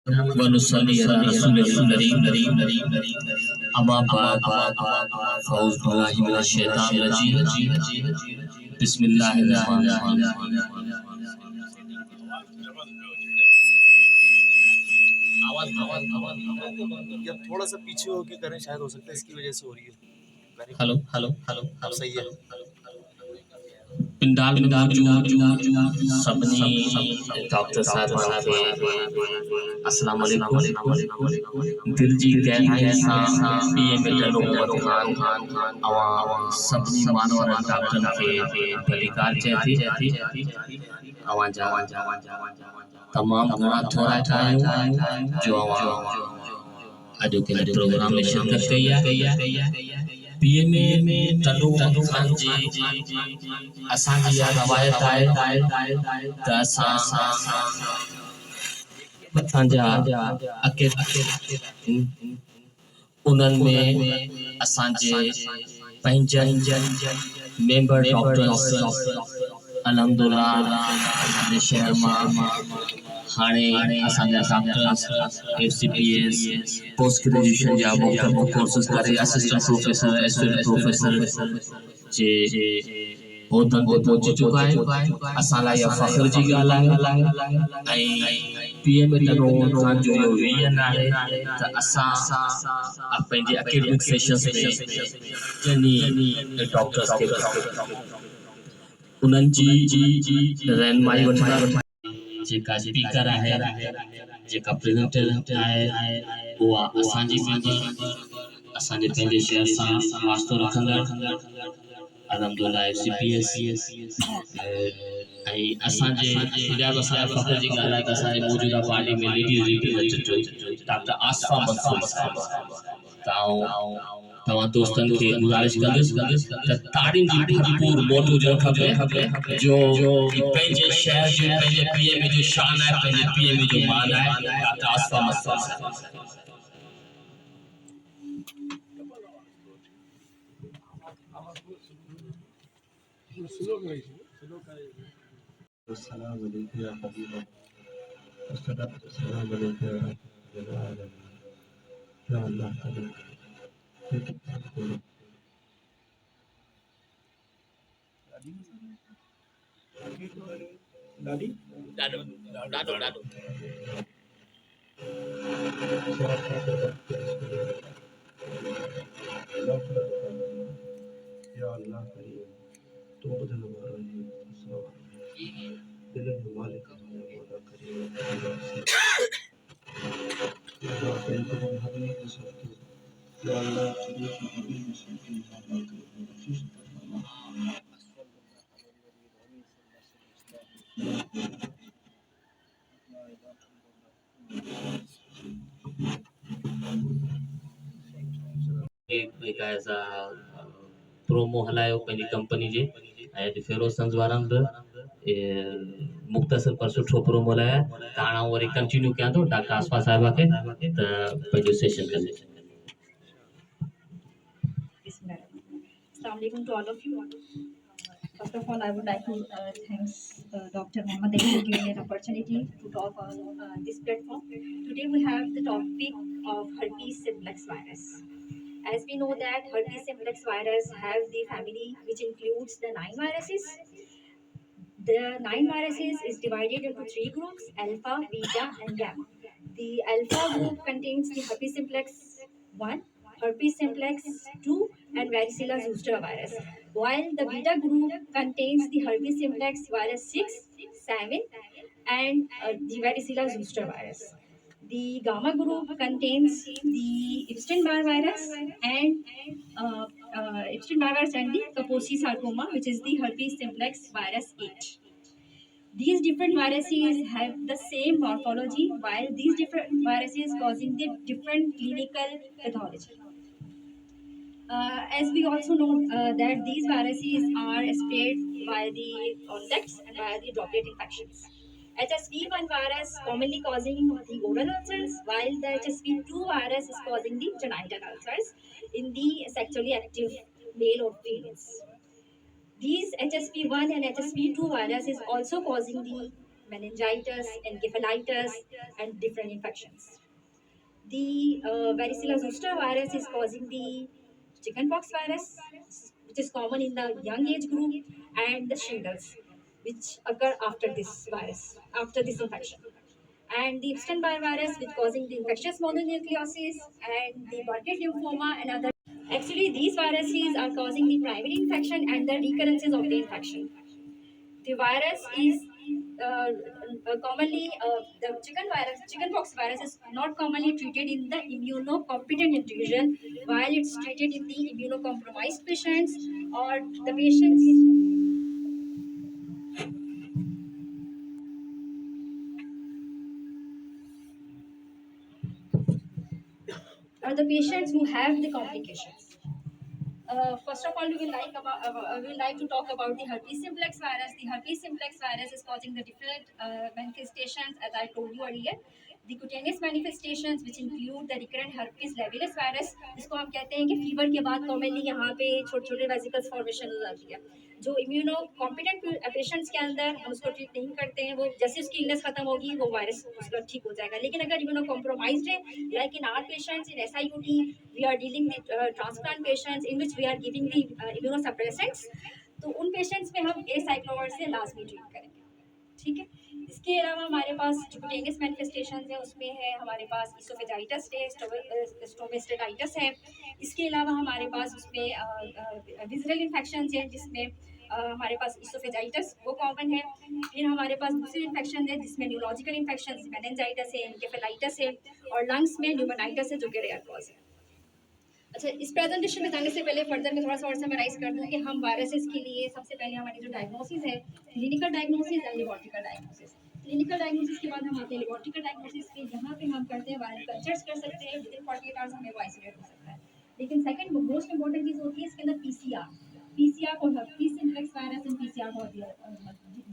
ونصلي على رسول الكريم أما بعد فأعوذ بالله من الشيطان الرجيم بسم الله الرحمن الرحيم या थोड़ा सा पीछे होके करें, शायद हो सकता है इसकी वजह से हो रही है। हेलो हेलो हेलो अब सही है। पिंडाल में मौजूद सभी डॉक्टर साहब के अस्सलाम वालेकुम दिल जी गहराई सां पीएम डलो खान अवा सभी मानवर डॉक्टर के भलीकार चेती अवा जा तमाम घणा थोरा ठाहियो जो अवा अॼु के प्रोग्राम में शिरकत कई है पीएम टलो खान जी असांजी या रवायत आहे त असां असांजा उन्हनि में असांजे पंहिंजनि मेंबर डॉक्टर्स अलहमदुल्ला असांजे शहर मां हाणे असांजा डॉक्टर्स FCPS पोस्ट ग्रेजुएशन जा मुख्तलिफ़ कोर्सेस करे असिस्टेंट प्रोफेसर एसोसिएट प्रोफेसर जे उहदनि ते पहुची चुका है असां लाइ इहा फ़ख्र जी ॻाल्हि आहे ऐं पीएम टलो खान जो इहो विजन आहे त असां पंहिंजे एकेडमिक सेशंस में ॿियनि डॉक्टर्स खे उन्हनि जी रहनुमाई वठंदा जेका स्पीकर आहे जेका प्रेजेंटर आहे उहा असांजी असांजे पंहिंजे शहर सां वास्तो रखंदड़ अलहमदुल्ला FCPS ऐं असांजे हिजाब असांजे फ़ख्र जी ॻाल्हि आहे त असांजे मौजूदा पार्टी में लेडीज़ रिप्रेजेंटेटिव डॉक्टर आसफा मंसूर तव्हां दोस्तनि खे गुज़ारिश कंदुसि त तारीम जी भरपूर मोट हुजणु खपे जो पंहिंजे शहर जो पंहिंजे पीएम जो शान आहे पंहिंजे पीएम जो मान आहे डॉक्टर आसफा मंसूर السلام عليك يا حبيب الله والصلاة والسلام عليك يا رب العالمين يا الله عليك يا الله करीम तो बदल हमारा ये दिल मालिक मौला करीम या Allah हमें सबके या अल्लाह तुझे की हमें सबके अल्लाह करीम बख्शिश जेका ऐसा प्रोमो हलायो पंहिंजी कंपनी जे ऐं फेरोज सन्स वारनि बि मुख़्तसिर पर सुठो प्रोमो हलाया त हाणे आउं वरी कंटिन्यू कयां थो डॉक्टर आसफा साहिबा खे त पंहिंजो सेशन कंदे Assalamu alaikum to all of you. First of all, I would like to thank Dr. Mohammed Ali for giving me an opportunity to talk on this platform. Today we have the topic of herpes simplex virus. As we know that herpes simplex virus have the family which includes the 9 viruses. The 9 viruses is divided into 3 groups: alpha, beta, and gamma. The alpha group contains the herpes simplex 1, herpes simplex 2, and varicella zoster virus, while the beta group contains the herpes simplex virus 6, 7, and the varicella zoster virus. The gamma group contains the Epstein-Barr virus and Epstein-Barr virus and the Kaposi sarcoma, which is the herpes simplex virus 8. These different viruses have the same morphology, while these different viruses causing the different clinical pathology. As we also know that these viruses are spread by the contacts and by the droplet infections. HSV1 virus commonly causing the oral ulcers, while the HSV2 virus is causing the genital ulcers in the sexually active male or females. These HSV1 and HSV2 virus is also causing the meningitis, encephalitis, and different infections. The varicella zoster virus is causing the chickenpox virus, which is common in the young age group, and the shingles, which occur after this virus, after this infection. And the Epstein-Barr virus, which causing the infectious mononucleosis and the Burkitt lymphoma and other. Actually, these viruses are causing the primary infection and the recurrences of the infection. The virus is commonly the chickenpox virus is not commonly treated in the immunocompetent individual, while it's treated in the immunocompromised patients or the patients. Or the patients who have the complications. First of all, we will like to talk about the herpes simplex virus. The herpes simplex virus is causing the different manifestations, as I told you earlier. The cutaneous manifestations, which include the recurrent herpes labialis virus, जिसको हम कहते हैं कि fever के बाद commonly यहाँ पे छोटे छोटे vesicles formation हो जाती है. जो इम्यूनो कॉम्पिटेंट पेशेंट्स के अंदर हम उसको ट्रीट नहीं करते हैं, वो जैसे उसकी इलनेस खत्म होगी वो वायरस उसका ठीक हो जाएगा. लेकिन अगर इम्यूनो कॉम्प्रोमाइज्ड है, लाइक इन आर पेशेंट्स इन SIUT, we are dealing with transplant patients in which we are giving the immunosuppressants, तो उन पेशेंट्स में हम एसाइक्लोवर से लाजमी ट्रीट करेंगे. ठीक है. इसके अलावा हमारे पास जो क्यूटेनियस मैनिफेस्टेशंस है उसमें है हमारे पास इसोफेजाइटिस है, स्टोमेस्टेटाइटिस है. इसके अलावा हमारे पास उसमें विजरल इन्फेक्शंस है जिसमें हमारे पास इसोफेजाइटिस वो कॉमन है. फिर हमारे पास दूसरी इन्फेक्शन है जिसमें न्यूरोलॉजिकल इन्फेक्शंस मेनिंजाइटिस है, एनकेफेलाइटिस है, और लंग्स में न्यूमोनाइटिस है जो कि रेयर कॉज है. अच्छा, इस प्रेजेंटेशन में जाने से पहले फर्दर मैं थोड़ा सा और समराइज कर दूं कि हम वायरसेस के लिए सबसे पहले हमारी जो डायग्नोसिस है, clinical diagnosis and laboratory diagnosis. Clinical diagnosis के बाद हम आते हैं लेबोरेटरी डायग्नोसिस पे, जहाँ पे हम करते हैं वायरल कल्चर्स कर सकते हैं, विद इन 48 आवर्स हमें वो आइसोलेट हो सकता है. लेकिन सेकंड मोस्ट इंपॉर्टेंट चीज़ होती है इसके अंदर PCR for herpes simplex virus and PCR for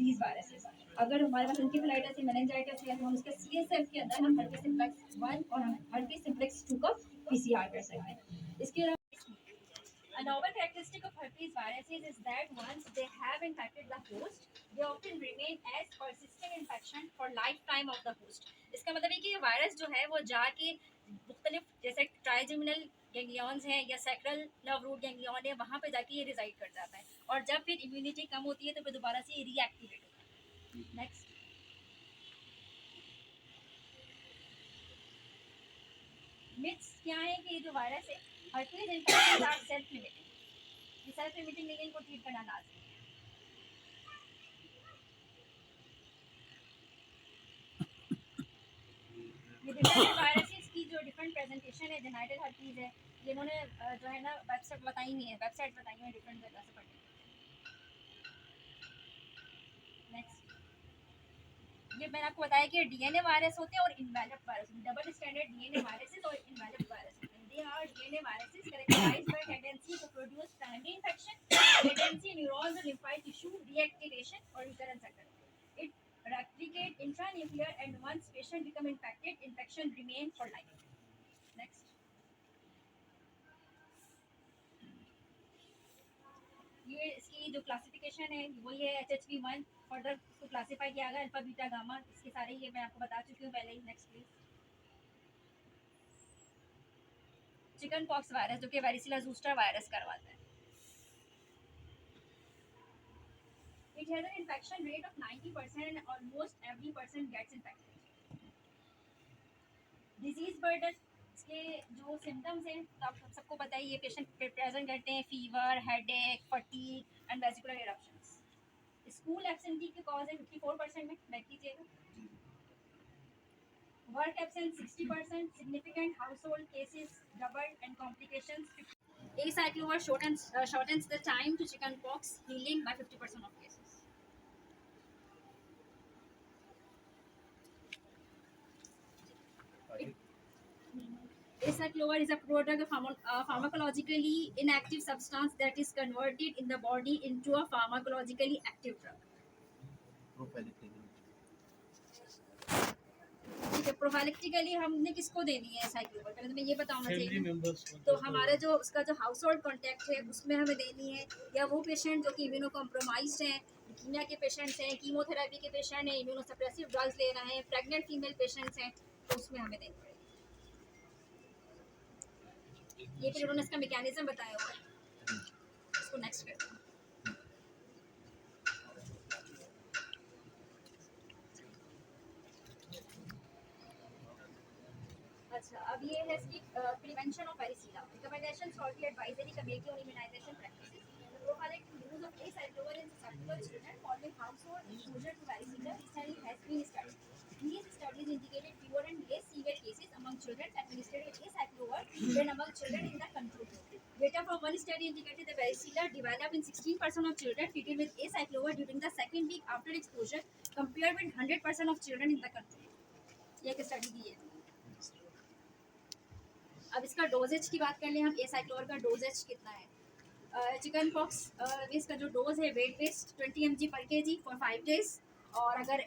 these viruses. अगर हमारे पास एंकेफेलाइटिस या मेनिंजाइटिस है तो हम उसके CSF के अंदर हम herpes simplex 1 और herpes simplex 2 का PCR कर सकते हैं. इसके अलावा a novel characteristic of herpes viruses is that once they have infected the host, they often remain as persistent infection for lifetime of the host. इसका मतलब है कि ये वायरस जो है वो जाके मुख्तलिफ जैसे ट्राइजेमिनल गैंग्लियॉन्स हैं या सैक्रल नर्व रूट गैंग्लियॉन है, वहाँ पे जाके ये रिजाइड कर जाता है, और जब फिर इम्यूनिटी कम होती है तो फिर दोबारा से ये रीएक्टिवेट होता है. नेक्स्ट, मिथ्स क्या है कि ये जो वायरस है herpes infections are self-limiting. ये self-limiting नहीं है, इनको ट्रीट करना लाजमी है. ये डिफरेंट वायरसेस की जो डिफरेंट प्रेजेंटेशन है, जेनाइटल herpes है, ये इन्होंने जो है ना वेबसाइट बताई हुई है, डिफरेंट जगह से पढ़ने. नेक्स्ट, ये मैंने आपको बताया कि DNA वायरस होते हैं और invalid virus, double standard DNA viruses और invalid virus. They are DNA viruses characterized by tendency to produce primary infection, latency, neurons or lymphoid tissue reactivation or recurrence occur. It replicates intranuclear and once patient become infected, infection remain for life. Next. ये इसकी जो classification है वो ये HHV1, further इसको classify किया गया alpha beta gamma, इसके सारे ये मैं आपको बता चुकी हूँ पहले ही. Next please. Chicken pox virus जो कि वेरिसिला ज़ोस्टर वायरस करवाता है. It has an infection rate of 90% and almost every person gets infected. Disease burden, इसके जो सिम्टम्स हैं तो आप सबको पता है, ये पेशेंट प्रेजेंट करते हैं fever, headache, fatigue and vesicular eruptions. School absentee के कॉज है 54% में, बैक कीजिएगा. Work absence 60%, significant household cases doubled, and complications. Acyclovir shortens the time to chickenpox healing by 50% of cases. Acyclovir is a prodrug, a pharmacologically inactive substance that is converted in the body into a pharmacologically active drug. ठीक है. Prophylactically हमने किसको देनी है साइक्लोवर, पहले तो मैं ये बताना चाहिए. तो हमारे जो उसका जो हाउस होल्ड कॉन्टैक्ट है उसमें हमें देनी है, या वो पेशेंट जो कि इम्यूनो कॉम्प्रोमाइज्ड हैं लीकेमिया के पेशेंट्स हैं, कीमोथेरेपी के पेशेंट हैं, इम्यूनोसप्रेसिव ड्रग्स ले रहे हैं, प्रेग्नेंट फीमेल पेशेंट्स हैं, तो उसमें हमें देनी पड़ेगी। ये फिर उन्होंने इसका मैकेनिज्म बताया हुआ है। इसको नेक्स्ट करते हैं। अच्छा, अब ये है इसकी prevention of varicella, recommendations for the advisory committee on immunization practices, prophylactic use of acyclovir in susceptible children following household exposure to varicella recently has been studied. These studies indicated fewer and less severe cases among children administered with acyclovir than among children in the control group. Data from one study indicated that varicella developed in 16% of children treated with acyclovir during the second week after exposure, compared with 100% of children in the control group. ये एक study दी है। अब इसका doses की बात कर लें हम, एसाइक्लोवर का डोजेज कितना है। चिकन पॉक्स इसका जो डोज है वेट बेस्ड 20 mg पर kg फॉर 5 डेज, और अगर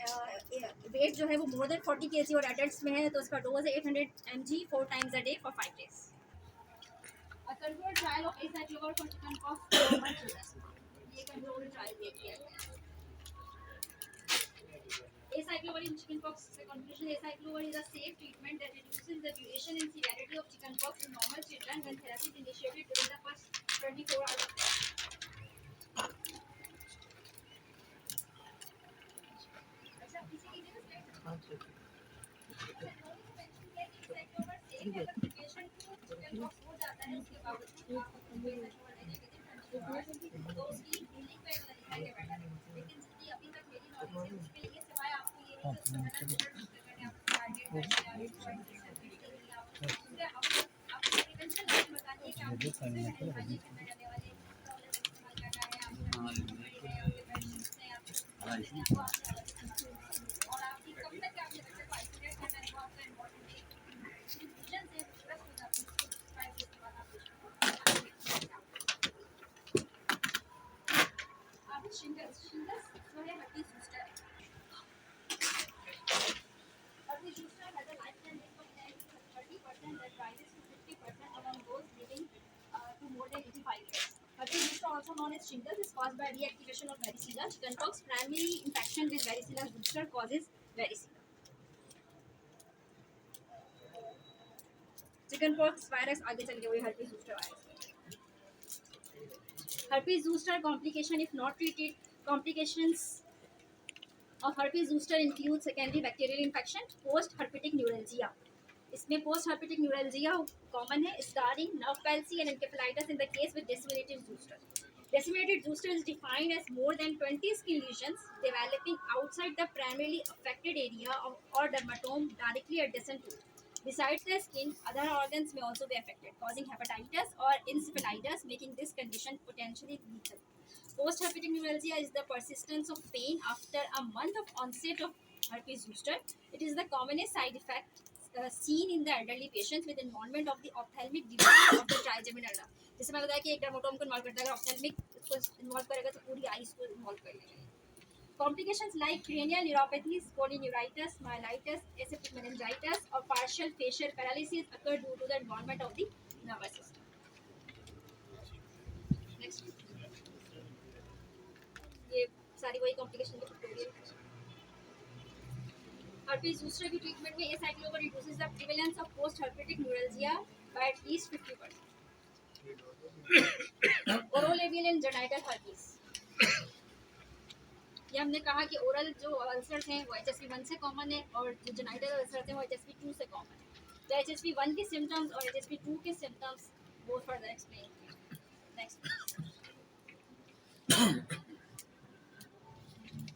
वेट जो है वो मोर देन 40 kg और एडल्ट्स में है तो इसका डोज है 800 mg 4 times a day for 5 days. A controlled trial of acyclovir for chicken pox for children, ये कंट्रोल्ड ट्रायल किया गया। Acyclovir in chickenpox. The conclusion: acyclovir is a safe treatment that reduces the duration and severity of chickenpox in normal children when therapy is initiated during the first 24 hours of life. अच्छा, किसी की जगह से patient को chickenpox हो जाता है उसके बावजूद आप acyclovir देने के दिन तो उसकी healing पे लिखा है बेटा, लेकिन जितनी अभी तक मेरी नॉलेज है उसके लिए सिवाय आपको ये नहीं कि उसको मैंने आपको टारगेट कर दिया आप प्रिवेंशन नहीं बताइए कि आप इससे रहने वाले प्रॉब्लम इस्तेमाल कर रहे हैं, और आपकी कब तक आपने बच्चे को आइसोलेट करना है वो आपका इम्पोर्टेंट है। विजन से प्लस हो जाती है उसको ट्राई करने के बाद आप शिंगल्स जो है हड्डी सूस्टर है। हड्डी सूस्टर has a lifetime risk of death of 30% that rises to 50% among those living to more than 85 years. Hepatitis zoster, also known as shingles, is caused by reactivation of varicella. Chickenpox, primary infection with varicella zoster causes varicella. Chickenpox virus आगे चल के वही herpes zoster virus। Herpes zoster complication if not treated. Complications of herpes zoster include secondary bacterial infection, post herpetic neuralgia. इसमें post herpetic neuralgia common है, scarring, nerve palsy and encephalitis in the case with disseminated zoster. Disseminated zoster is defined as more than 20 skin lesions developing outside the primarily affected area or dermatome directly adjacent to it. Besides the skin, other organs may also be affected, causing hepatitis or encephalitis, making this condition potentially lethal. Post-herpetic neuralgia is the persistence of pain after a month of onset of herpes zoster. It is the commonest side effect seen in the elderly patients with involvement of the ophthalmic division of the trigeminal nerve. जैसे मैं बताया कि एक dermatome को involve करता है, अगर ophthalmic इसको इन्वॉल्व करेगा तो पूरी आईज को इन्वॉल्व कर लेगा। Complications like cranial neuropathies, polyneuritis, myelitis, asymptomatic meningitis, or partial facial paralysis occur due to the involvement of the nervous system. Next. ये सारी वही कॉम्प्लिकेशन की पिक्टोरियल। herpes zoster की ट्रीटमेंट में acyclovir reduces the prevalence of post-herpetic neuralgia by at least 50%. Orolabial and genital herpes, ये हमने कहा कि ओरल जो अल्सर्स हैं वो HSV1 से कॉमन है और जो जेनाइटल अल्सर्स हैं वो HSV2 से कॉमन है। तो HSV1 के सिम्टम्स और HSV2 के symptoms both further explain. Next.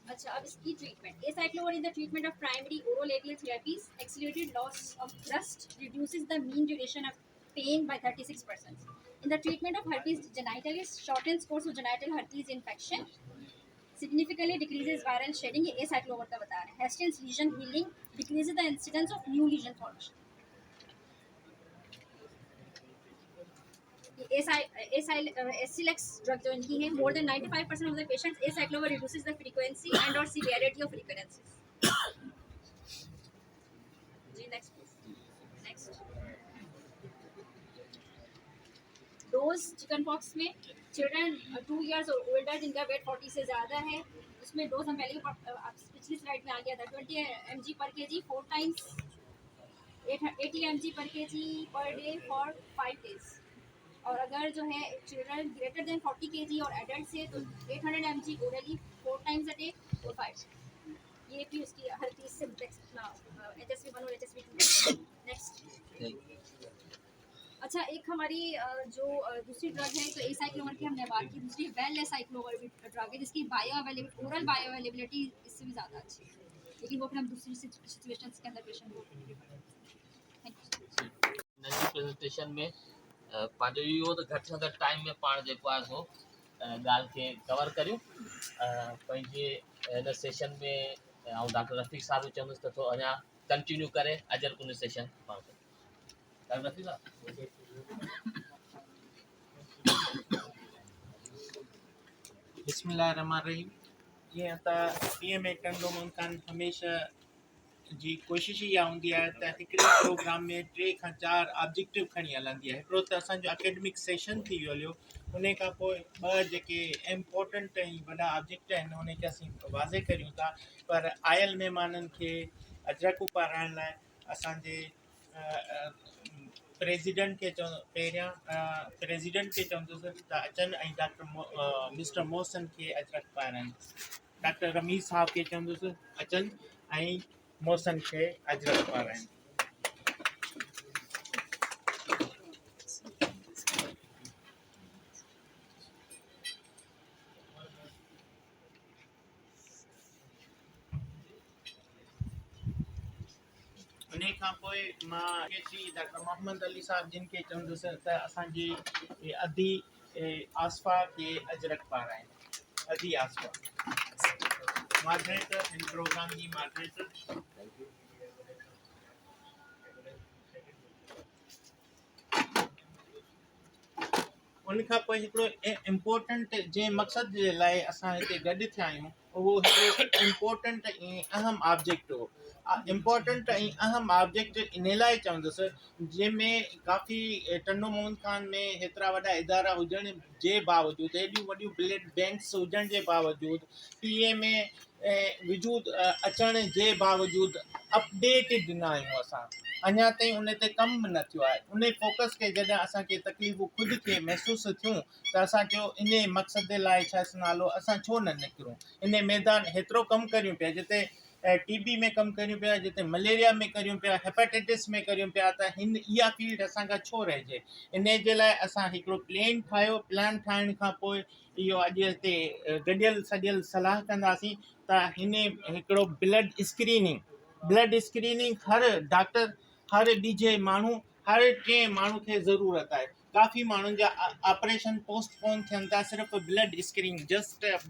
अच्छा, अब इसकी treatment. acyclovir in the treatment of primary orolabial therapies, accelerated loss of thrust reduces the mean duration of pain by 36%. In the treatment of herpes genitalis, shortens course of genital herpes infection, significantly decreases viral shedding. ये acyclovir का बता रहे हैं। Hastings lesion healing decreases the incidence of new lesion formation. Acyclovir drug जो इनकी है, more than 95% of the patients, acyclovir reduces the frequency and or severity of recurrences. जी next please. Next. Dose chickenpox में children 2 years और older जिनका weight 40 से ज़्यादा है, उसमें डोज हम पहले पिछली स्लाइड में आ गया था 20 mg पर kg 4 times 80 mg पर kg per day for 5 days। और अगर जो है चिल्ड्रन ग्रेटर देन 40 kg और एडल्ट से तो 800 mg orally 4 times a day और 5। ये भी उसकी हर चीज़ से HSV1 और HSV2। नेक्स्ट। अच्छा, एक हमारी जो दूसरी ड्रग है तो एसाइक्लोवर की हमने बात की, दूसरी वेल एसाइक्लोवर भी ड्रग है जिसकी ओरल बायो अवेलेबिलिटी इससे भी ज़्यादा अच्छी है, लेकिन वो फिर हम दूसरी सिचुएशंस के अंदर पेशेंट को नई प्रेजेंटेशन में पंहिंजो इहो त घटि में घटि टाइम में पाण जेको आहे सो ॻाल्हि खे कवर करियूं। पंहिंजे हिन सेशन में ऐं डॉक्टर रफ़ीक साहब चवंदुसि त थोरो अञा कंटिन्यू करे अजर कुन सेशन पाण कयूं। डॉक्टर रफ़ीक साहब। बिस्मिल्लाहिर्रहमानिर्रहीम। जीअं त PMA टंडो मुल्कान हमेशह जी कोशिश इहा हूंदी आहे त हिकिड़े प्रोग्राम में 3 खां 4 ऑब्जेक्टिव खणी हलंदी आहे। हिकिड़ो त असांजो एकेडमिक सेशन थी वियो, उन खां पोइ 2 जेके इम्पोर्टेंट ऐं वॾा ऑब्जेक्ट आहिनि उनखे असीं वाज़े करियूं था। पर आयल महिमाननि खे अजरक पाराइण लाइ असांजे प्रेसिडेंट खे पहिरियां प्रेसिडेंट खे चवंदुसि त अचनि ऐं मिस्टर मोहसिन खे अजरक पाराइनि। डॉक्टर रमीज़ साहब खे चवंदुसि अचनि ऐं मोहसिन खे अजरक पाराइनि। उन खां पोइ मां डॉक्टर मोहम्मद अली साहब जिन खे चवंदुसि त असांजी अधी आसफा खे अजरक पाराइनि। अधी आसफा मॉडरेटर हिन प्रोग्राम जी मॉडरेटर। उन खां पोइ हिकिड़ो इम्पोर्टेंट जंहिं मक़सद जे लाइ असां हिते गॾु थिया आहियूं उहो हिकिड़ो इम्पोर्टेंट ऐं अहम ऑब्जेक्ट हो। इम्पोर्टेंट ऐं अहम ऑब्जेक्ट इन लाइ चवंदुसि जंहिंमें काफ़ी टंडो मोहम्मद खान में हेतिरा वॾा इदारा हुजण जे बावजूदि, हेॾियूं वॾियूं ब्लड बैंक्स हुजण जे बावजूदि, PMA वजूद अचण जे बावजूदि अपडेट ॾिना आहियूं असां। अञा ताईं उन ते कमु न थियो आहे। उन फोकस खे जॾहिं असांखे तकलीफ़ूं ख़ुदि खे महसूसु थियूं त असां चयो इन मक़सद लाइ छा नालो असां छो न निकिरूं, इन मैदान हेतिरो कमु करियूं पिया जिते TB में कमु करियूं पिया, जिते मलेरिया में करियूं पिया, हेपेटाइटिस में करियूं पिया, त इहा फील्ड असांखां छो रहिजे। इन जे लाइ असां हिकिड़ो प्लान ठाहियो। प्लान ठाहिण खां पोइ इहो अॼु हिते गॾियल सॼियल सलाह कंदासीं त हिन हिकिड़ो ब्लड स्क्रीनिंग हर डॉक्टर, हर ॿिजे माण्हू, हर 3 माण्हू खे ज़रूरत आहे। काफ़ी माण्हुनि जा ऑपरेशन पोस्टपोन थियनि था सिर्फ़ु blood screening,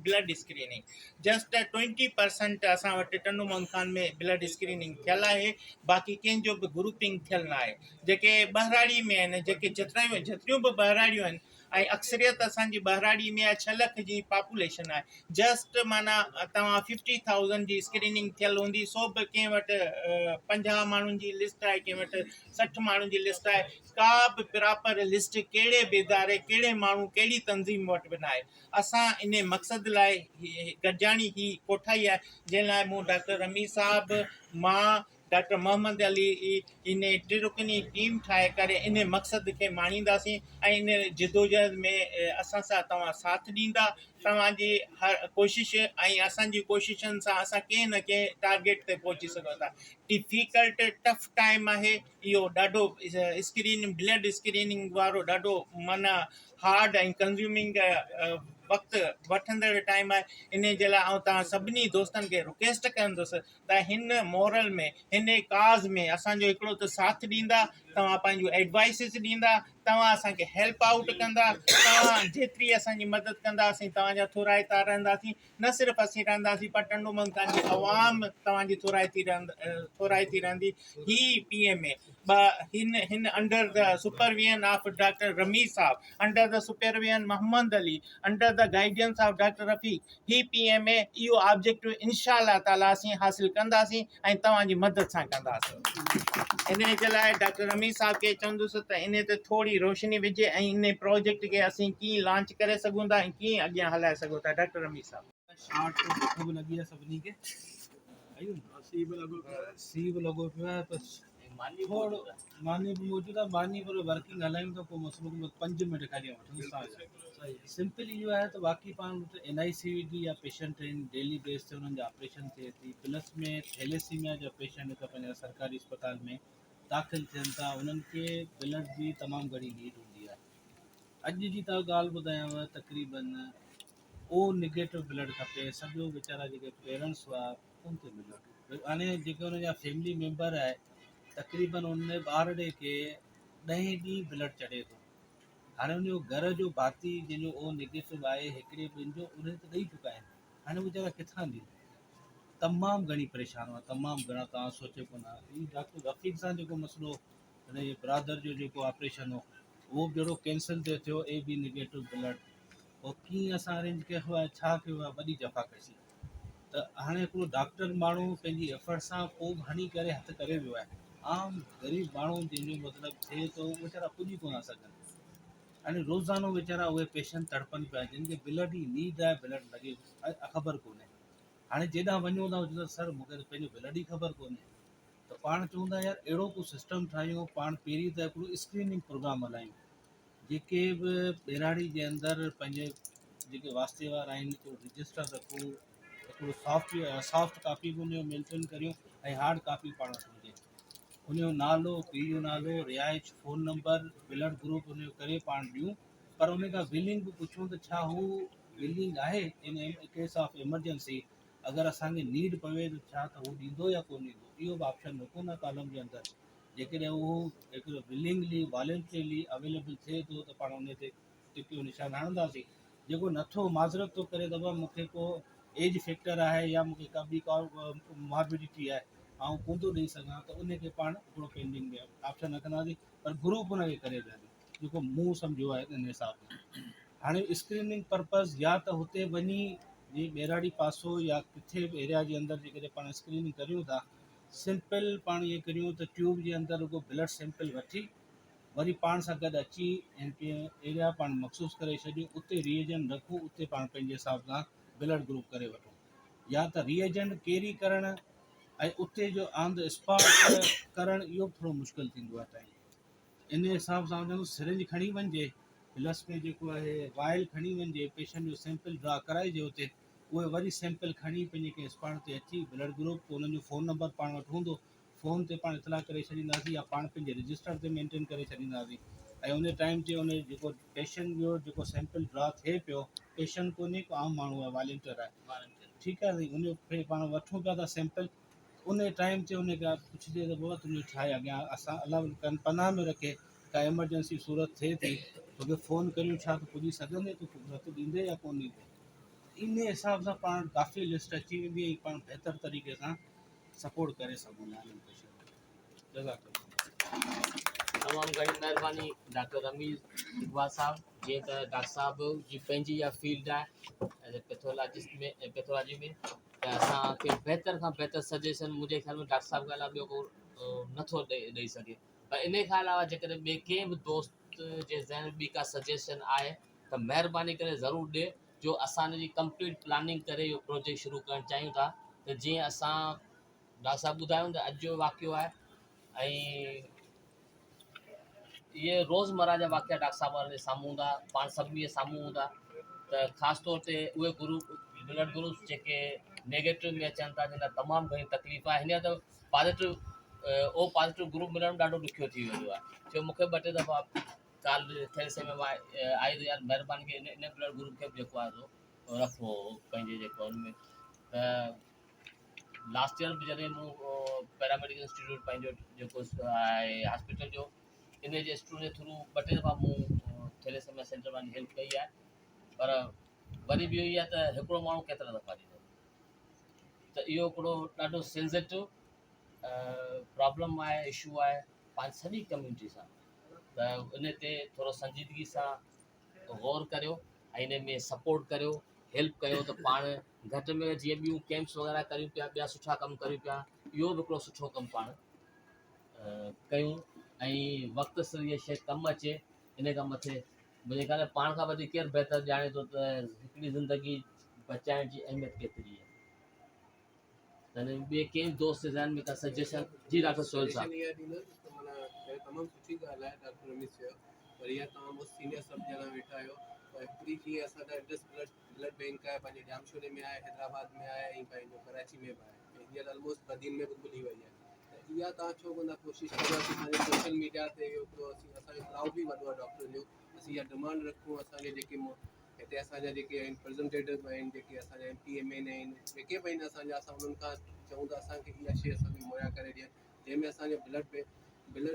blood screening just 20% असां वटि टंडो मोहम्मद खान में ब्लड स्क्रीनिंग थियल आहे। बाक़ी कंहिंजो बि ग्रुपिंग थियल न आहे। जेके ॿहिराड़ी में आहिनि, जेके जेतिरियूं बि ॿहिराड़ियूं आहिनि ऐं अक्सरियत असांजी ॿहिराड़ी में आहे, 6 लख जी पॉपुलेशन आहे। जस्ट माना तव्हां 50,000 जी स्क्रीनिंग थियल हूंदी, सो बि कंहिं वटि 50 माण्हुनि जी लिस्ट आहे, कंहिं वटि 60 माण्हुनि जी लिस्ट आहे। का बि प्रॉपर लिस्ट कहिड़े बि इदारे, कहिड़े माण्हू, कहिड़ी तंज़ीम वटि बि न आहे। असां इन मक़सद लाइ गॾिजाणी ही कोठाई आहे, जंहिं लाइ मूं डॉक्टर रमीज़ साहब, मां, डॉक्टर मोहम्मद अली इन टिरुकनी टीम ठाहे करे इन मक़सद खे माणींदासीं ऐं इन जिदोजहद में असां सां तव्हां साथ ॾींदा। तव्हांजी हर कोशिश ऐं असांजी कोशिशुनि सां असां कंहिं न कंहिं टारगेट ते पहुची सघूं था। डिफिकल्ट टफ टाइम आहे इहो, ॾाढो ब्लड स्क्रीनिंग वारो ॾाढो माना हार्ड ऐं कंज़्यूमिंग वक़्तु वठंदड़ टाइम आहे। इन जे लाइ आउं तव्हां सभिनी दोस्तनि खे रिक्वेस्ट कंदुसि त हिन मॉरल में, हिन काज़ में असांजो हिकिड़ो त साथ ॾींदा, तव्हां पंहिंजूं एडवाइसिस ॾींदा, तव्हां असांखे हेल्प आउट कंदा, तव्हां जेतिरी असांजी मदद कंदा असीं तव्हांजा थोराइता रहंदासीं। न सिर्फ़ु असीं रहंदासीं पर टंडो मोहम्मद खान जी अवाम तव्हांजी थोराइती रहंदी। ही PMA हिन under the supervision of doctor Rameez साहब, under the supervision Mohammad Ali, under the guidance of doctor Rafiq, ही PMA इहो ऑब्जेक्टिव इंशाअल्लाह ताला असीं हासिल कंदासीं ऐं तव्हांजी मदद सां कंदासीं। इन जे लाइ डॉक्टर रमीज़ साहब खे चवंदुसि त इन ते थोरी थोरी रोशनी विझे ऐं इन प्रोजेक्ट खे असीं कीअं लॉन्च करे सघूं था ऐं कीअं अॻियां हलाए सघूं था। डॉक्टर रमीज़ साहब। शार्ट तो भुख भी लगी है सभिनी खे आयु सी भी लॻो पियो आहे बस थोरो मानी भी मौजूदु आहे मानी पर वर्किंग हलायूं त पोइ मसइलो 5 मिंट खाली वठूं सिंपल इहो आहे त बाक़ी पाण वटि NICD या पेशेंट आहिनि डेली बेस ते उन्हनि जा ऑपरेशन थिए थी प्लस में थैलेसीमिया जा पेशेंट त पंहिंजा सरकारी अस्पताल में दाख़िल थियनि था उन्हनि खे ब्लड जी तमामु घणी नीड हूंदी आहे। अॼु जी त ॻाल्हि ॿुधायांव तक़रीबन ओ नेगेटिव ब्लड खपे सॼो वीचारा जेके पेरेंट्स हुआ कोन थो मिले हाणे जेके हुनजा फैमिली मेंबर आहे तक़रीबन उन ॿार ॾे खे 10 ॾींहं ब्लड चढ़े थो हाणे उनजो घर जो भाती जंहिंजो ओ नेगेटिव आहे हिकिड़े ॿिनि जो उन्हनि त ॾेई चुका आहिनि हाणे वीचारा किथां ॾियनि तमामु घणी परेशान हुआ तमामु घणा तव्हां सोचे कोन ही डॉक्टर रफ़ीक सां जेको मसइलो हिन जे ब्रादर जो जेको ऑपरेशन हो उहो बि जहिड़ो कैंसिल थियो AB नेगेटिव ब्लड पोइ कीअं असां अरेंज कयो आहे छा कयो आहे वॾी जफ़ाकशी त हाणे हिकिड़ो डॉक्टर माण्हू पंहिंजी एफर्ट सां पोइ हणी करे हथु करे वियो आहे आम ग़रीब माण्हू जंहिंजो मतिलबु थिए थो उहे वीचारा पुॼी कोन था सघनि हाणे रोज़ानो वीचारा उहे पेशेंट तड़पनि पिया जिन खे ब्लड जी नीड आहे ब्लड लॻे ख़बर कोन्हे हाणे जेॾां वञूं था चवंदा सर मूंखे त पंहिंजो ब्लड ई ख़बर कोन्हे त पाण चवंदा यार अहिड़ो को सिस्टम ठाहियूं पाण पहिरीं त हिकिड़ो स्क्रीनिंग प्रोग्राम हलायूं जेके बि ॿेराड़ी जे अंदरि पंहिंजे जेके वास्ते वारा आहिनि हिकिड़ो रजिस्टर रखूं हिकिड़ो सॉफ्ट कापी बि उनजो मेंटेन करियूं ऐं हार्ड कापी पाण वटि हुजे उनजो नालो पीउ जो नालो रिहाइश फ़ोन नंबर ब्लड ग्रुप उनजो करे पाण ॾियूं पर उन खां बिलिंग बि पुछूं त छा हू बिलिंग आहे इन केस ऑफ एमरजेंसी अगरि असांखे नीड पवे त छा त हू ॾींदो या कोन ॾींदो इहो बि ऑप्शन रखूं न कॉलम जे अंदरि जेकॾहिं उहो हिकिड़ो विलिंगली वॉलंटियरली अवेलेबल थिए थो त पाण उन ते टिकियो निशान हणंदासीं जेको नथो माज़रत थो करे दफ़ा मूंखे को एज फैक्टर आहे या मूंखे का ॿी मॉर्बिडिटी आहे ऐं कोन थो ॾेई सघां त उनखे पाण हिकिड़ो पेंडिंग में ऑप्शन रखंदासीं पर ग्रुप उनखे करे ॾींदासीं जेको मूं सम्झो आहे इन हिसाब सां हाणे स्क्रीनिंग पर्पज़ या त हुते वञी जीअं ॿेराड़ी पासो या किथे बि एरिया जे अंदरि जेकॾहिं पाण स्क्रीनिंग करियूं था सिंपल पाण इहे करियूं त ट्यूब जे अंदरि रुगो ब्लड सैंपल वठी वरी पाण सां गॾु अची ऐं कंहिं एरिया पाण मखसूस करे छॾियूं उते रिएजेंट रखूं उते पाण पंहिंजे हिसाब सां ब्लड ग्रुप करे वठूं या त रिएजेंट कैरी करणु ऐं उते जो ऑन द स्पॉट करणु इहो थोरो मुश्किल थींदो आहे टाइम इन हिसाब सां चवंदो सिरिंज खणी वञिजे प्लस में जेको आहे वाइल खणी वञिजे पेशेंट जो सैंपल ड्रा कराइजे उते उहे वरी सैंपल खणी पंहिंजे कंहिं स्पॉट ते अची ब्लड ग्रुप पोइ उन्हनि जो फ़ोन नंबर पाण वटि हूंदो फ़ोन ते पाण इतला करे छॾींदासीं या पाण पंहिंजे रजिस्टर ते मेंटेन करे छॾींदासीं ऐं उन टाइम ते उन जेको पेशेंट जो जेको सैंपल ड्रा थिए पियो पेशेंट कोन्हे को आम माण्हू आहे वॉलंटियर आहे ठीकु आहे साईं उन पाण वठूं पिया था सैंपल उन टाइम ते उन खां पुछिजे त बाबा तुंहिंजो छा आहे अॻियां असां अलाह पनाह में रखे का एमरजेंसी सूरत थिए थी तोखे फ़ोन करियूं छा तूं पुॼी सघंदे तूं रत ॾींदे या कोन ॾींदे इन हिसाब सां पाण काफ़ी लिस्ट अची वेंदी ऐं पाण बहितर तरीक़े सां सपोर्ट करे सघूं था इन्हनि पेशेंट तमामु घणी महिरबानी डॉक्टर रमीज़ इकबाल साहब जीअं त डॉक्टर साहब जी पंहिंजी इहा फील्ड आहे एज ए पैथोलॉजी में त असांखे बहितर खां बहितर सजेशन मुंहिंजे ख़्याल में डॉक्टर साहब खां अलावा ॿियो को नथो ॾेई सघे पर इन खां अलावा जेकॾहिं ॿिए कंहिं बि दोस्त जे ज़हन ॿी का सजेशन आहे त महिरबानी करे ज़रूरु ॾिए जो असां जी कंप्लीट प्लानिंग करे इहो प्रोजेक्ट शुरू करणु चाहियूं था त जीअं असां डॉक्टर साहब ॿुधायूं त अॼु जो वाक़ियो आहे ऐं ये रोज़मर्रा जा वाक़िया डॉक्टर साहब जे साम्हूं हूंदा पाण सभिनी जे साम्हूं हूंदा त ख़ासि तौर ते उहे ग्रुप ब्लड ग्रुप जेके नेगेटिव में अचनि था जिन तमामु घणी तकलीफ़ आहे हींअर त पॉज़िटिव ओ पॉज़िटिव ग्रुप मिलणु ॾाढो ॾुखियो थी वेंदो आहे छो मूंखे ॿ टे दफ़ा काल थैलेसेमिया में आई त यार महिरबानी करे इन ब्लड ग्रुप खे बि जेको आहे सो रखो पंहिंजे जेको हुनमें त लास्ट ईयर बि जॾहिं मूं पैरामेडिकल इंस्टीट्यूट पंहिंजो जेको आहे हॉस्पिटल जो इन जे स्टूडेंट जे थ्रू ॿ टे दफ़ा मूं थैलेसेमिया सेंटर वारी हेल्प कई आहे पर वरी बि इहो आहे त हिकिड़ो माण्हू केतिरा दफ़ा ॾींदो त इहो हिकिड़ो ॾाढो सेंसिटिव प्रॉब्लम आहे इशू आहे पंहिंजी सॼी कम्यूनिटी सां त इन ते थोरो संजीदगी सां गौर करियो ऐं इन में सपोर्ट करियो हेल्प कयो त पाण घटि में जीअं ॿियूं कैंप्स वग़ैरह करियूं पिया ॿिया सुठा कमु करियूं पिया इहो बि हिकिड़ो सुठो कमु पाण कयूं ऐं वक़्त सां इहा शइ कमु अचे इन खां मथे मुंहिंजे ख़्याल में पाण खां वधीक केरु बहितर ॼाणे थो त हिकिड़ी ज़िंदगी बचाइण जी अहमियत केतिरी आहे। तॾहिं ॿिए कंहिं दोस्त ज़हन में का सजेशन? जी डॉक्टर सोहेल साहब। इहा ॾींदुसि त माना तमामु सुठी ॻाल्हि आहे डॉक्टर रमेश चयो, पर इहा तव्हां मूं सीनियर सभु ॼणा वेठा आहियो त हिकिड़ी जीअं असांजा इंडस ब्लड बैंक आहे पंहिंजे जामशोरे में आहे, हैदराबाद में आहे ऐं पंहिंजो कराची में बि आहे, ऐं हींअर ऑलमोस्ट बदीन में बि खुली वई आहे। त इहा तव्हां छो कंदा कोशिशि कयो कि पंहिंजे सोशल मीडिया ते हिकिड़ो असांजो क्राउड बि वधो आहे डॉक्टर जो, असीं इहा डिमांड रखूं असांजे जेके हिते असांजा जेके आहिनि रिप्रेज़ेंटेटिव आहिनि, जेके असांजा MPMN आहिनि, जेके बि आहिनि असांजा, असां उन्हनि खां चऊं त असांखे इहा शइ असांखे मुहैया करे ॾियनि जंहिंमें असांजो ब्लड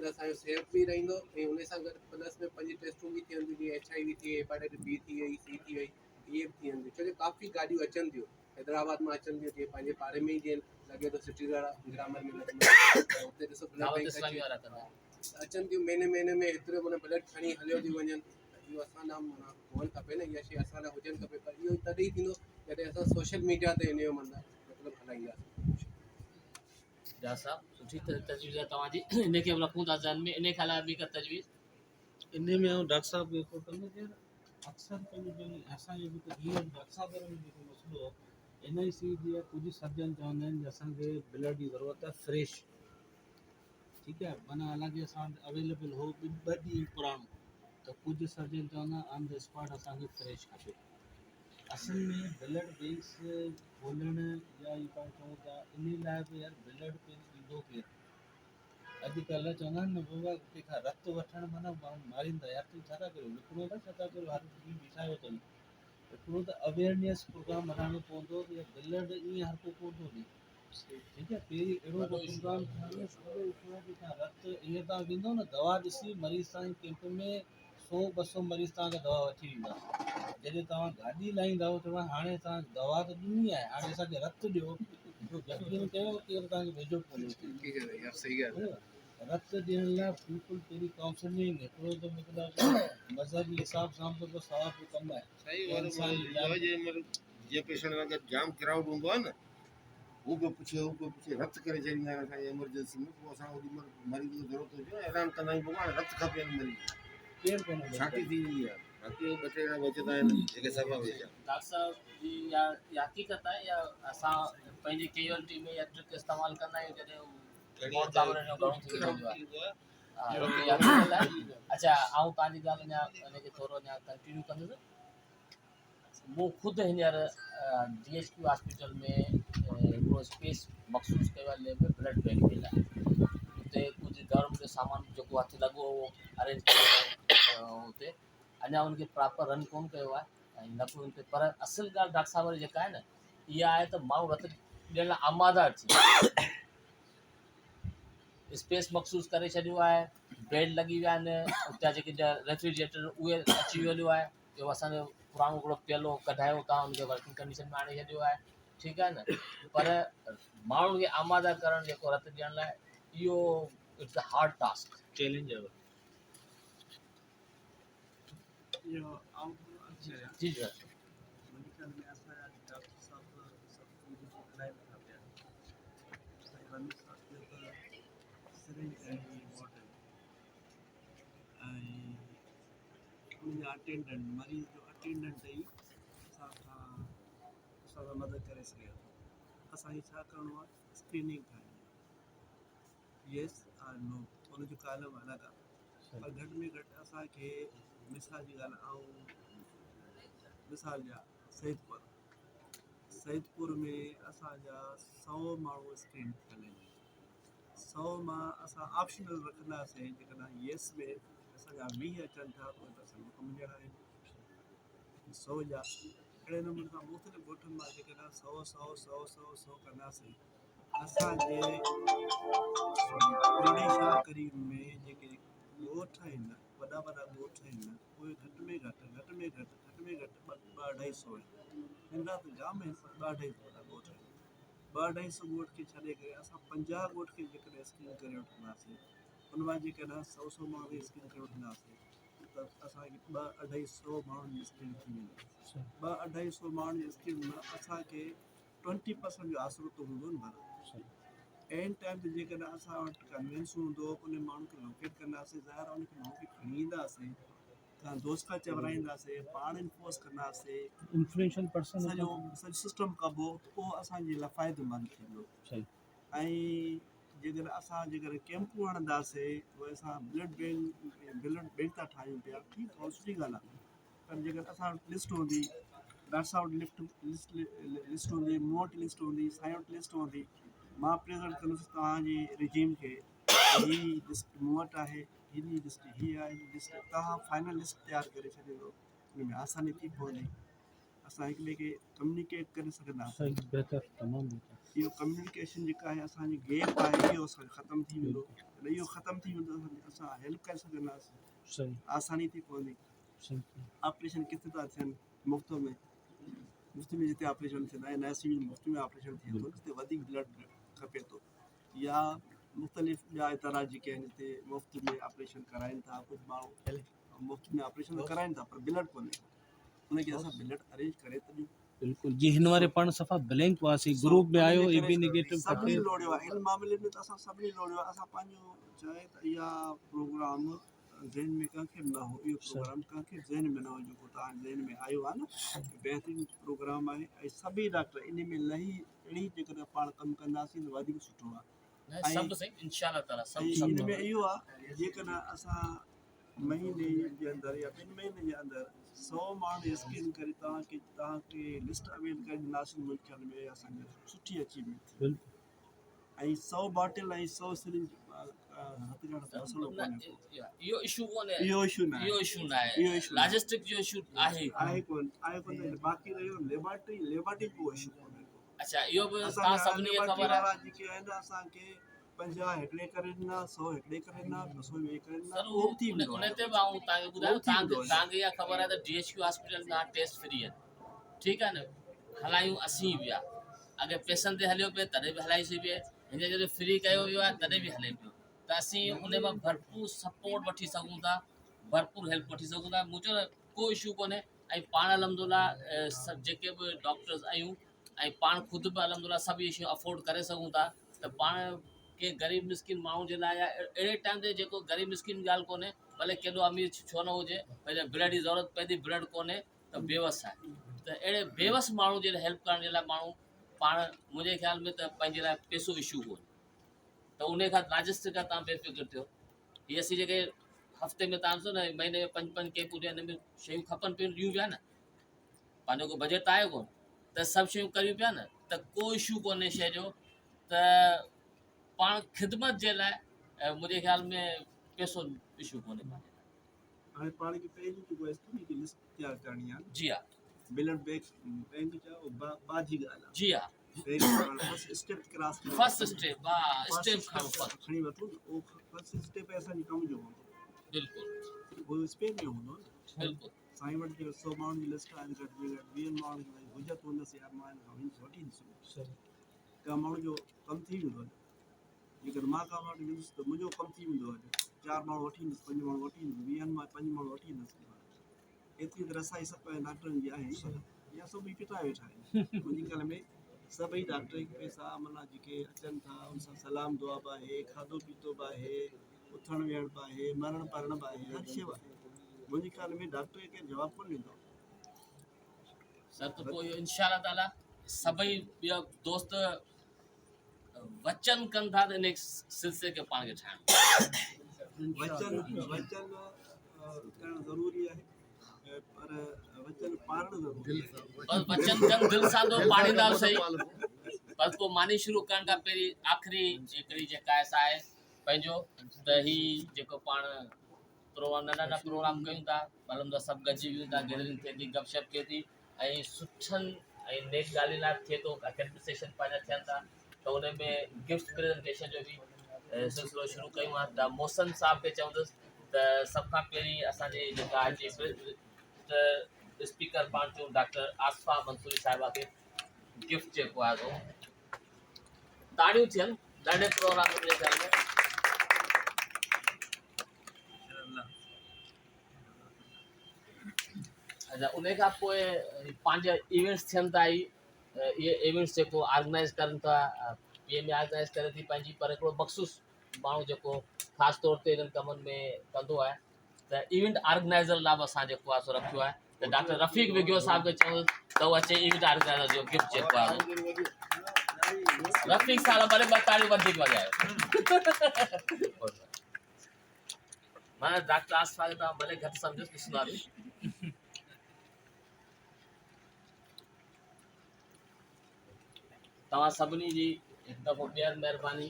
असांजो सेफ बि रहंदो ऐं उन सां गॾु प्लस में पंहिंजी टेस्टूं बि थियनि थियूं, जीअं HIV थी, हेपाटाइटिस B थी वई, C थी वई, इहे बि थियनि थियूं। छो जो काफ़ी गाॾियूं अचनि थियूं हैदराबाद मां अचनि थियूं, जीअं पंहिंजे पाड़े में ई जीअं लॻे थो सिटी ग्रामर में हुते ॾिसो ब्लड दावत बैंक इस्लामी वारा कंदा अचनि थियूं महीने में हेतिरो माना ब्लड खणी हलियो थी वञनि। इहो असां लाइ माना हुअणु खपे न, इहा शइ असां लाइ हुजणु खपे, पर इहो तॾहिं थींदो जॾहिं असां सोशल मीडिया ते इन जो मतिलबु हलाईंदासीं। डॉक्टर साहब सुठी तजवीज़ आहे तव्हांजी, इन खे बि रखूं था ज़हन में। इन खां अलावा ॿी का तजवीज़? इन में आऊं डॉक्टर साहब जेको कंदो कि अक्सर पंहिंजो असांजो जेको हीअं डॉक्टर साहब जो जेको मसइलो NIC जी आहे, कुझु सर्जन चवंदा आहिनि कि असांखे ब्लड जी ज़रूरत आहे फ्रेश, ठीकु आहे, माना हालांकि असां वटि अवेलेबल हो 2 ॾींहं पुराणो, त कुझु सर्जन चवंदा ऑन द स्पॉट असांखे फ्रेश खपे। असल में ब्लड बैंक्स खोलण या ई पाण चऊं था इन लाइ बि यार ब्लड बैंक्स ॾींदो केरु? अॼुकल्ह चवंदा आहिनि न बाबा कंहिंखां रत वठणु माना माण्हू मारींदा, यार तूं छा था कयो, हिकिड़ो न छा था कयो, हर ॾींहुं बीठायो अथनि, हिकिड़ो त अवेयरनेस प्रोग्राम हलाइणो पवंदो कि ब्लड ईअं हर को कोन थो ॾे, ठीकु आहे, पहिरीं अहिड़ो प्रोग्राम रत ईअं तव्हां वेंदो न दवा ॾिसी मरीज़ तव्हांजे कैंप में 100-200 मरीज़ तव्हांखे दवा वठी ॾींदा। जॾहिं तव्हां गाॾी लाहींदव त हाणे तव्हां दवा त ॾिनी आहे, हाणे असांखे रत ॾियो, यकीन कयो केरु तव्हांखे वेझो कोन्हे। सही ॻाल्हि आहे। रत ॾियण लाइ बिल्कुलु पहिरीं काउंसलिंग, हिकिड़ो त मतिलबु मज़हबी हिसाब सां बि सवाब जो कमु आहे। सही जीअं पेशेंट खां गॾु जाम क्राउड हूंदो आहे न, हू पियो पुछे रत करे छॾींदा आहिनि असांजी एमरजेंसी में, पोइ असां ओॾी महिल मरीज़ खे ज़रूरत हुजे ऐलान कंदा आहियूं भॻवान रत खपे मरीज़ केरु कोन छाती थी वेंदी आहे, बाक़ी 2-3 ॼणा बचंदा आहिनि जेके सभु वेचा। डॉक्टर साहब जी या हक़ीक़त आहे या असां पंहिंजी कैजुअलिटी में या ट्रिक इस्तेमालु कंदा आहियूं जॾहिं मौत कावड़ जो घणो थी वेंदो आहे? अच्छा, आऊं तव्हांजी ॻाल्हि अञा हिनखे थोरो अञा कंटिन्यू कंदुसि। मूं ख़ुदि हींअर DHQ हॉस्पिटल में हिकिड़ो स्पेस मखसूस कयो आहे लेब ब्लड बैंक जे लाइ। हुते कुझु गवर्नमेंट जो सामान जेको हथु लॻो उहो अरेंज कयो हुते, अञा उनखे प्रॉपर रन कोन कयो आहे ऐं न को उनते, पर असुल ॻाल्हि डॉक्टर साहब वारी जेका आहे न इहा आहे त माण्हू रत ॾियण लाइ आमादा थी स्पेस मखसूस करे छॾियो आहे, बेड लॻी विया आहिनि, उतां जेके रेफ्रिजरेटर उहे अची वियो आहे, ॿियो असांजो पुराणो हिकिड़ो पियलो कढायो तव्हां उनखे वर्किंग कंडीशन में आणे छॾियो आहे, ठीकु आहे न, पर माण्हुनि खे आमादा करणु जेको रत ॾियण लाइ इहो it's a hard task, challenge आहे। जी सर। अटेंडेंट मरीज़ जो अटेंडेंट ई असांखां मदद करे सघे थो। असांखे छा करिणो आहे, स्क्रीनिंग ठाहिणी आहे, येस आर नो, उनजो कॉलम अलॻि आहे, पर घटि में घटि असांखे मिसाल जी ॻाल्हि ऐं मिसाल जा सैदपुर में असांजा 100 माण्हू स्क्रीन थियल आहिनि, 100 मां असां ऑप्शनल रखंदासीं, जेकॾहिं येस में असांजा 20 अचनि था त असांजा कम ॼणा आहिनि 100 जा। अहिड़े नमूने सां मुख़्तलिफ़ ॻोठनि मां जेकॾहिं 100 कंदासीं, असांजे ओडिशा करीब में जेके ॻोठ आहिनि, वॾा ॻोठ आहिनि, उहे घटि में घटि 200-250 आहिनि, नंढा त जाम आहिनि पर 250 वॾा ॻोठ आहिनि। 250 ॻोठ खे छॾे करे असां 50 ॻोठ खे जेकॾहिं स्क्रीन करे वठंदासीं, उन मां जेकॾहिं 100 माण्हू खे स्क्रीन करे वठंदासीं त असांखे 200-250 माण्हुनि जी स्क्रीन थी वेंदी। 200-250 माण्हुनि जी स्क्रीन में असांखे 20% जो आसिरो त हूंदो न भला। एंड टाइम ते जेकॾहिं असां वटि कन्वेंस हूंदो, उन माण्हू खे लोकेट कंदासीं, ज़ाहिर आहे उनखे माण्हू खे खणी ईंदासीं, दोस्त चवराईंदासीं पाण इन्फोर्स कंदासीं इन्फ्लुएंशियल पर्सन सॼो सॼो सिस्टम कबो त उहो असांजे लाइ फ़ाइदेमंद थींदो सही ऐं जेकर कैंपूं हणंदासीं उहे असां ब्लड बैंक था ठाहियूं पिया ठीकु आहे सुठी ॻाल्हि आहे पर जेकर असां वटि लिस्ट हूंदी डॉक्टर साहब वटि लिस्ट हूंदी मूं वटि लिस्ट हूंदी साईं वटि लिस्ट हूंदी मां प्रेज़ेंट कंदुसि तव्हांजे रिजीम खे हीअ लिस्ट मूं वटि आहे हिन लिस्ट हीअ आहे लिस्ट तव्हां फाइनल लिस्ट तयारु करे छॾींदो हुन में आसानी थी पवंदी असां हिक ॿिए खे कम्युनिकेट करे सघंदासीं सही बेहतर तमामु बेहतर इहो कम्युनिकेशन जेका आहे असांजी गैप आहे इहो असांजो ख़तमु थी वेंदो जॾहिं इहो ख़तमु थी वेंदो असां हेल्प करे सघंदासीं सही आसानी थी पवंदी सही ऑपरेशन किथे था थियनि मुफ़्त में जिते ऑपरेशन थींदा आहिनि आई सी यू मुफ़्त में ऑपरेशन थिए थो जिते वधीक ब्लड खपे थो या मुख़्तलिफ़ ॿिया इदारा जेके आहिनि जिते मुफ़्त में ऑपरेशन कराइनि था कुझु माण्हू मुफ़्त में ऑपरेशन त कराइनि था पर ब्लड कोन्हे उनखे असां ब्लड अरेंज करे था ॾियूं बिल्कुल जी हिन वारे पाण सफ़ा ब्लैंक हुआसीं ग्रुप में आयो ए बी नेगेटिव सभिनी लोड़ियो आहे इन मामले में त असां सभिनी लोड़ियो आहे असां पंहिंजो चाहे त इहा प्रोग्राम ज़हन में कंहिंखे बि न हो इहो प्रोग्राम कंहिंखे ज़हन में न हो जेको तव्हां ज़हन में आयो आहे न बहितरीनु प्रोग्राम आहे ऐं सभई डॉक्टर इन में लही अहिड़ी जेकॾहिं पाण कमु कंदासीं त वधीक सुठो आहे सब सही इंशाल्लाह ताला सब ऐं सब हिन में इहो आहे जेकॾहिं असां महीने जे अंदरि या 2 महीने जे अंदरि 100 माण्हू स्कैन करे तव्हांखे लिस्ट अवेल करे ॾींदासीं मुल्क में असांखे सुठी अचीवमेंट थी बिल्कुल ऐं 100 बॉटल ऐं 100 सिरिंज हथ ॾियण त मसइलो कोन्हे यो इशू कोने इहो इशू न यो इशू ना है इहो issue न आहे। लॉजिस्टिक जो इशू आहे कोन बाक़ी रहियो लेबॉरेटरी को इशू कोन्हे अच्छा यो भी ता सबनी खे ख़बर है जेके आहिनि असांखे 50 हिकिड़े करे ॾिना 100 हिकिड़े करे ॾिना 200 ॿिए करे ॾिना सर उहो थी वेंदो उन आहे। ते मां तव्हांखे ॿुधायो उहो थी वेंदो आहे। तव्हांखे इहा ख़बर आहे त DHQ हॉस्पिटल में टेस्ट फ्री आहिनि ठीकु आहे न हलायूं असीं विया अगरि पैसनि ते हलियो पिए तॾहिं बि हलाई सघिबे हिन जॾहिं फ्री कयो वियो आहे तॾहिं बि हले पियो त असीं उन मां भरपूर सपोर्ट वठी सघूं था भरपूर हेल्प वठी सघूं था मुंहिंजो को इशू कोन्हे ऐं पाण अलहमदुल्ला जेके बि डॉक्टर्स आहियूं ऐं पाण ख़ुदि बि अलहमदुल्ला सभु इहे शयूं अफोर्ड करे सघूं था त पाण के ग़रीब मिसकिन माण्हू जे लाइ अहिड़े टाइम ते जेको ग़रीब मिसकिन ॻाल्हि कोन्हे भले केॾो अमीर छो न हुजे भई ब्लड जी ज़रूरत पवंदी ब्लड कोन्हे त बेवस आहे त अहिड़े बेवस माण्हू जे लाइ हेल्प करण जे लाइ माण्हू पाण मुंहिंजे ख़्याल में त पंहिंजे लाइ पैसो इशू कोन्हे त उन खां लॉजिस्टिक खां तव्हां बेफ़िक्र थियो हीअ असीं जेके हफ़्ते में तव्हां ॾिसो न महीने में 5 कैंप हुजे हिन में शयूं खपनि पियूं ॾियूं पिया न पंहिंजो को बजट आहे कोन त सभु शयूं करियूं पिया न त को इशू कोन्हे शइ जो त पाण ख़िदमत जे लाइ मुंहिंजे ख़्याल में पैसो इशू कोन्हे हाणे पाण खे पहिरीं जेको एस्टिमेट जी लिस्ट तयारु करणी आहे जी हा ब्लड बैंक चयो बाजी ॻाल्हि आहे जी हा first step cross first step हा स्टेप खणो खणी वठो न उहो फर्स्ट स्टेप असांजे कम जो हूंदो बिल्कुलु उहो स्पेन में हूंदो न बिल्कुलु साईं वटि जेको 100 माण्हुनि जी लिस्ट आहे घटि में घटि 20 माण्हुनि जी हुजत हूंदसि यार मां हिन खां वठी ॾिसूं का माण्हू जो कमु थी वेंदो आहे जेकर मां का वटि वेंदुसि त मुंहिंजो कमु थी वेंदो आहे 4 माण्हू वठी ईंदुसि 5 माण्हू वठी ईंदुसि 20 मां 5 माण्हू वठी ईंदुसि एतिरी त रसाई सभु डॉक्टरनि जी आहे या सभई फिटा वेठा आहिनि मुंहिंजी ॻाल्हि में सभई डॉक्टर पैसा माना जेके अचनि था उन सां सलाम दुआ बि आहे खाधो पीतो बि आहे उथणु वेहण बि आहे मरण पढ़ण बि आहे हर शइ आहे मुंहिंजी ख़्याल में डॉक्टर खे जवाबु कोन ॾींदो सर त पोइ इंशाल्लाह ताला सभई ॿिया दोस्त वचन कनि था त इन सिलसिले खे पाण खे ठाहिण वचन करणु ज़रूरी आहे पर वचन पालणु ज़रूरी आहे बस वचन कनि दिलि सां तो पाड़ींदा सही बस पोइ मानी शुरू करण खां पहिरीं आख़िरी हिकिड़ी जेका आहे पंहिंजो त ही जेको पाण नंढा प्रोग्राम कयूं था अलहमद सभु गॾिजी वियूं था गैदरिंग थिए थी गपशप थिए थी ऐं सुठनि ऐं नेक ॻाल्हियुनि लाइ थिए थो एकेडमिक सेशन पंहिंजा थियनि था त उन में गिफ्ट प्रेज़ेंटेशन जो बि सिलसिलो शुरू कयूं आहे त मोहसिन साहब खे चवंदुसि त सभ खां पहिरीं असांजे जेका स्पीकर पाण चयूं डॉक्टर आसफा मंसूरी साहिबा खे गिफ्ट जेको आहे सो ताड़ियूं थियनि ॾाढे प्रोग्राम जे घर में अच्छा उन खां पोइ पंहिंजा इवेंट्स थियनि था इहे इवेंट्स जेको ऑर्गेनाइज़ करनि था PMA ऑर्गेनाइज़ करे थी पंहिंजी पर हिकिड़ो मख़सूस माण्हू जेको ख़ासि तौर ते इन्हनि कमनि में कंदो आहे त त इवेंट ऑर्गेनाइज़र लाइ बि असां जेको आहे सो रखियो आहे त डॉक्टर रफ़ीक विग्यो साहब खे चऊं त उहो अचे इवेंट ऑर्गेनाइज़र जो गिफ्ट जेको आहे रफ़ीक साहब भले 2 ताड़ियूं वधीक वॼायो मां डॉक्टर आसफा खे तव्हां भले घटि सम्झो ॾिसंदासीं तव्हां सभिनी जी हिकु दफ़ो ॿीहर महिरबानी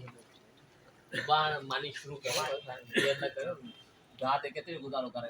मानी शुरू कयो देरि न कयो गाह ते केतिरी गुज़ारो करे